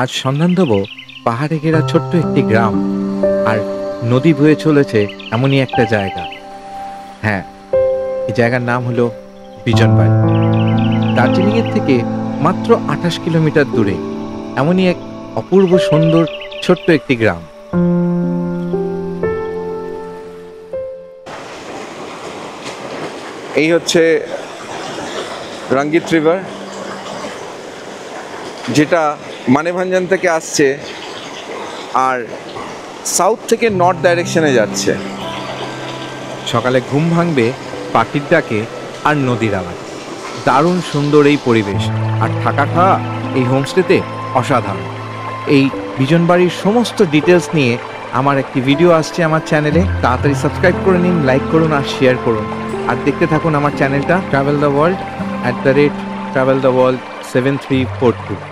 আজ সন্ধান দেব পাহাড়ে ঘেরা ছোট্ট একটি গ্রাম আর নদী বয়ে চলেছে এমনই একটা জায়গা। হ্যাঁ, এই জায়গার নাম হলো বিজনবাড়ি। দার্জিলিংয়ের থেকে মাত্র 28 কিলোমিটার দূরে এমনই এক অপূর্ব সুন্দর ছোট্ট একটি গ্রাম। এই হচ্ছে রঙ্গিত রিভার, যেটা মানেভাঞ্জন থেকে আসছে আর সাউথ থেকে নর্থ ডাইরেকশনে যাচ্ছে। সকালে ঘুম ভাঙবে পাখির ডাকে আর নদীর আওয়াজ। দারুণ সুন্দর এই পরিবেশ, আর থাকা খাওয়া এই হোমস্টেতে অসাধারণ। এই বিজনবাড়ির সমস্ত ডিটেলস নিয়ে আমার একটি ভিডিও আসছে আমার চ্যানেলে। তাড়াতাড়ি সাবস্ক্রাইব করে নিন, লাইক করুন আর শেয়ার করুন। আর দেখতে থাকুন আমার চ্যানেলটা ট্রাভেল দ্য ওয়ার্ল্ড @traveltheworld 7342।